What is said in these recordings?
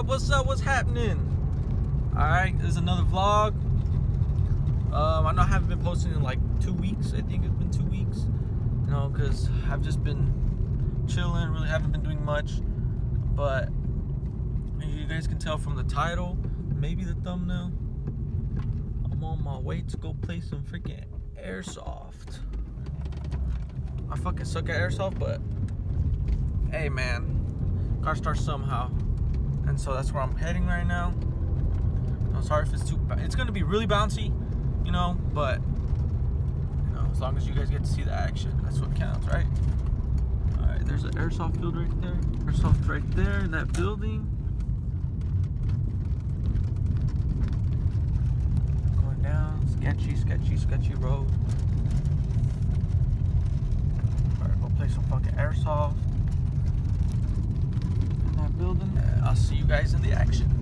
what's happening? Alright, this is another vlog. I know I haven't been posting in like 2 weeks. I think it's been 2 weeks. You know, because I've just been chilling, really haven't been doing much. But you guys can tell from the title, maybe the thumbnail, I'm on my way to go play some freaking airsoft. I fucking suck at airsoft, but hey man, gotta start somehow. And so that's where I'm heading right now. I'm sorry if it's it's gonna be really bouncy, you know, but you know, as long as you guys get to see the action, that's what counts, right? Alright, there's an airsoft field right there. Airsoft right there in that building. Going down, sketchy road. Alright, go play some fucking airsoft in that building. I'll see you guys in the action.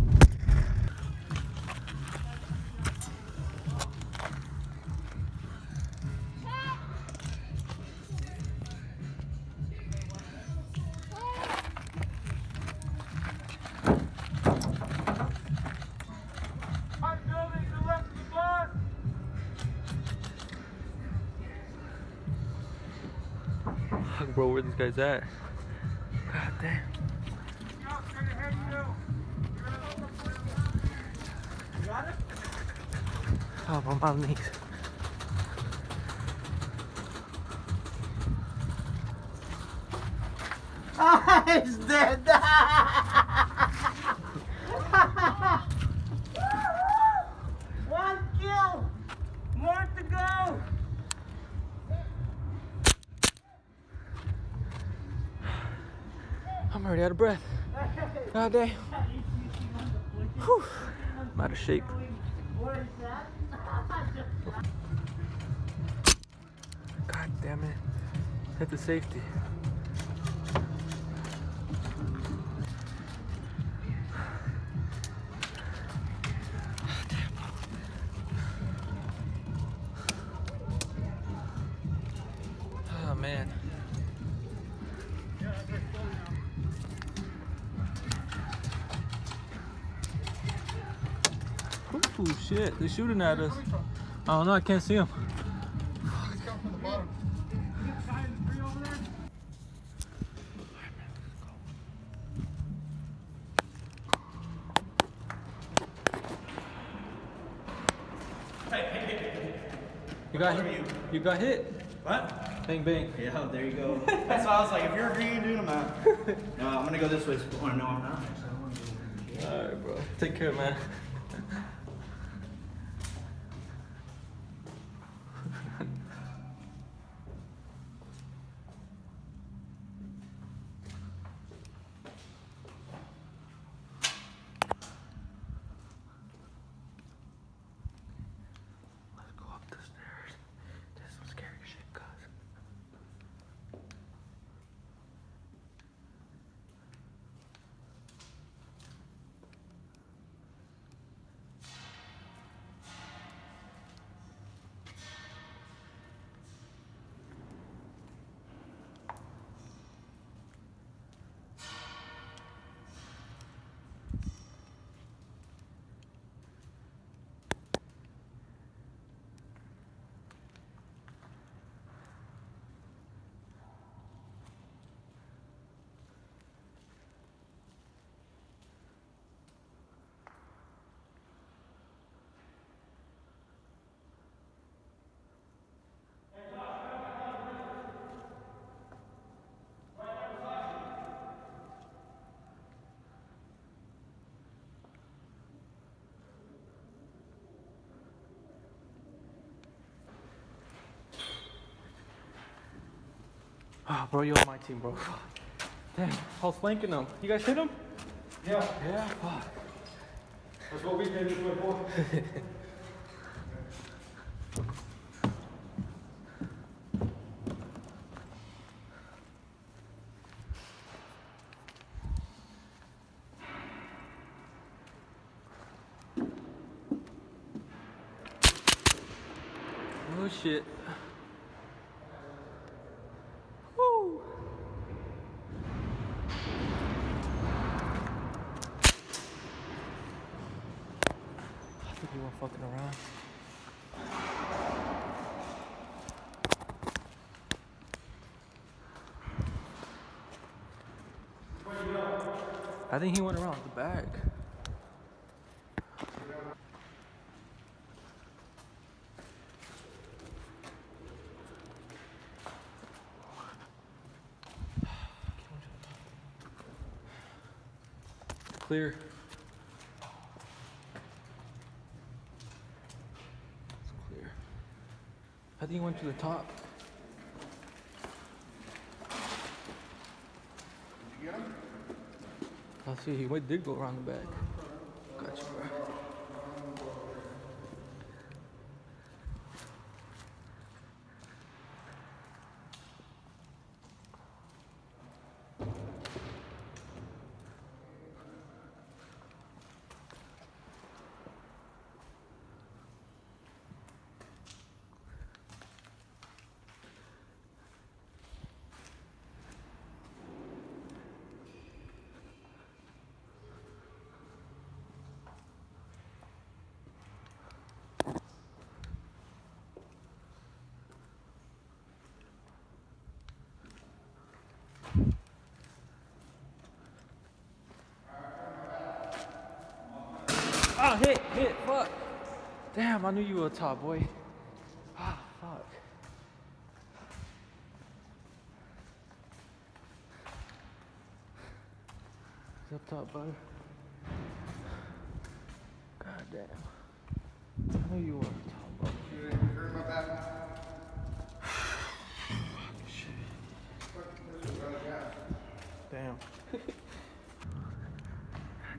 Bro, where these guys at? God damn. Oh, I'm on these. He's dead. One kill. More to go. I'm already out of breath. God damn. Whew. I'm out of shape. God damn it. Hit the safety. Oh man. Oh shit, they're shooting at us. Oh no, I can't see them. You got hit. What? Bang bang. Yeah, there you go. That's why I was like, if you're agreeing, dude, I'm out. No, I'm gonna go this way. Oh, no, I'm not. Alright, bro. Take care, man. Let's go up the stairs. There's some scary shit, cuz. Oh, bro, you're on my team, bro. Damn, I was flanking them. You guys hit him? Yeah, Yeah, fuck. that's what we came this way for. Oh, shit. Woo! I think he went around the back. Clear. It's clear. I think he went to the top. Did you get him? I'll see. He did go around the back. Gotcha, bro. Oh, hit, fuck. Damn, I knew you were a top boy. Ah, fuck. He's up top, bud. God damn. I knew you were a top, bro. You hurt my back. Damn. God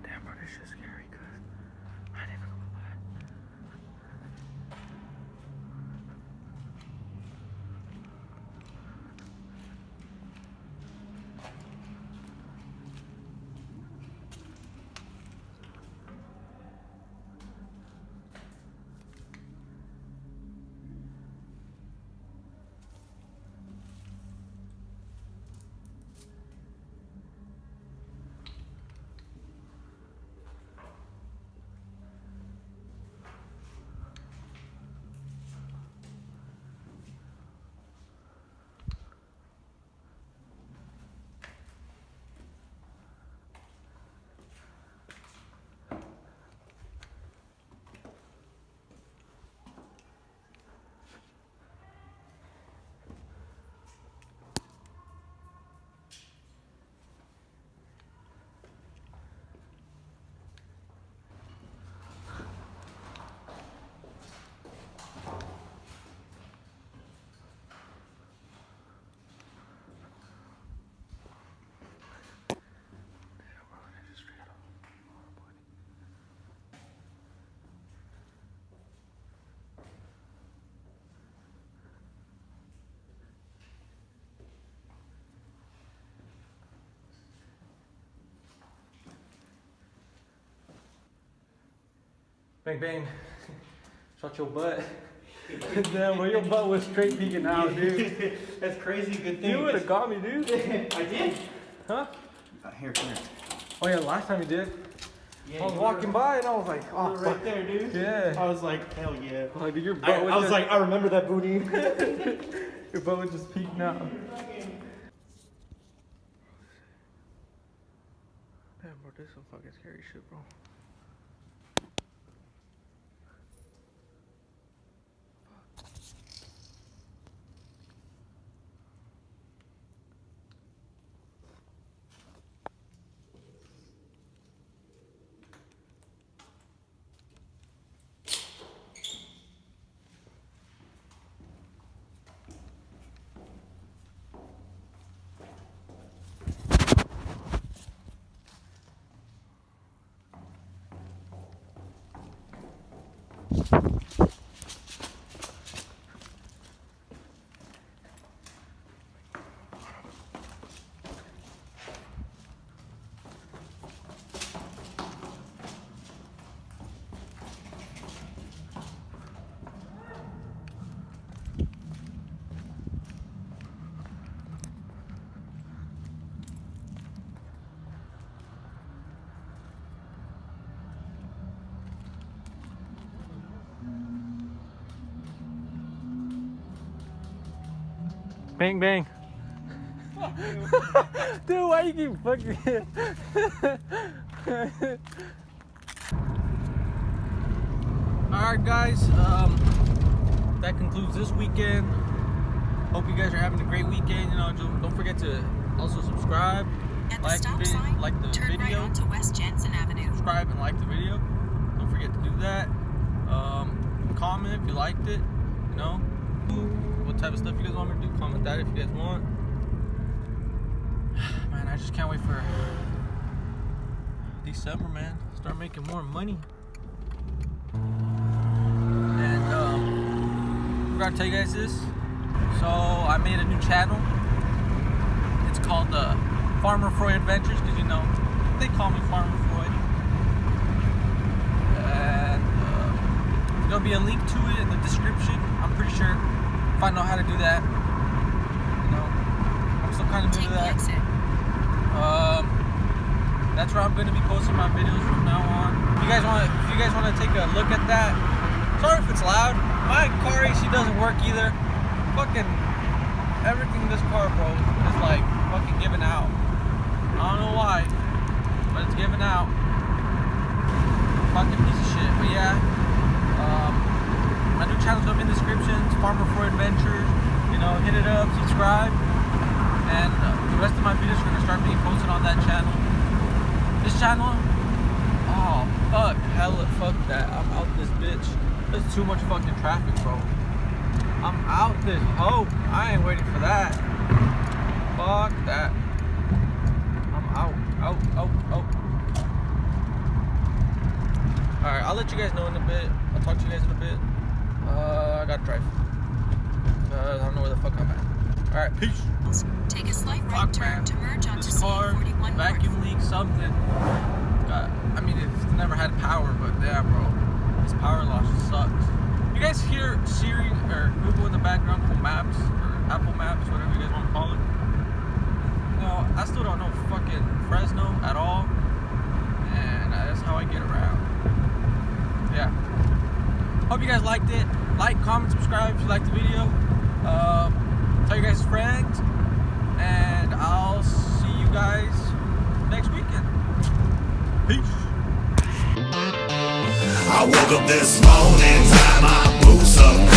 damn, bro, this shit's scary, cuz. I ain't even gonna lie. Bang, bang. Shot your butt. Damn, well, your butt was straight peeking out, dude. That's crazy. Good thing. You would have got me, dude. I did. Huh? Here, come here. Oh, yeah, last time you did. Yeah, I was walking by and I was like, oh, right fuck. there, dude. Yeah. I was like, hell yeah. Like, dude, your butt I was just, like, I remember that booty. your butt was just peeking out. Damn, bro, this is some fucking scary shit, bro. Bang, bang. Dude, why you keep fucking? Alright guys, that concludes this weekend. Hope you guys are having a great weekend. You know, don't forget to also subscribe, At the stop sign, like the turn right video, onto West Jensen Avenue. subscribe and like the video. Don't forget to do that. Comment if you liked it. You know, what type of stuff you guys want me to do. Comment that if you guys want. Man, I just can't wait for December, man. Start making more money. And I forgot to tell you guys this. So I made a new channel. It's called Farmer Freud Adventures, because you know they call me Farmer Freud. And there'll be a link to it in the description. I'm pretty sure if I know how to do that. You know, I'm still kind of new Take to the that. exit. That's where I'm going to be posting my videos from now on. If you guys want to take a look at that. Sorry if it's loud. My car AC doesn't work either. Fucking everything in this car, bro, is like fucking giving out. I don't know why, but it's giving out. Fucking piece of shit. But yeah, my new channel's gonna be in the description. It's Farmer Freud Adventures. You know, hit it up, subscribe, and the rest of my videos are gonna start being posted on that channel. This channel, oh fuck, fuck that. I'm out this bitch. There's too much fucking traffic, bro. I'm out this hoe. I ain't waiting for that. Fuck that. I'm out. Alright, I'll let you guys know in a bit. I'll talk to you guys in a bit. I gotta drive. I don't know where the fuck I'm at. Alright, peace. Take a slight right Fuck, turn man. to merge onto This car, C41 vacuum North. leak, something. I mean, it's never had power, but yeah, bro. This power loss sucks. You guys hear Siri or Google in the background, Google Maps or Apple Maps, whatever you guys want to call it? You know, I still don't know fucking Fresno at all, and that's how I get around. Yeah. Hope you guys liked it. Like, comment, subscribe if you liked the video. Tell your guys' friends, and I'll see you guys next weekend. Peace. I woke up this morning, tied my boots up.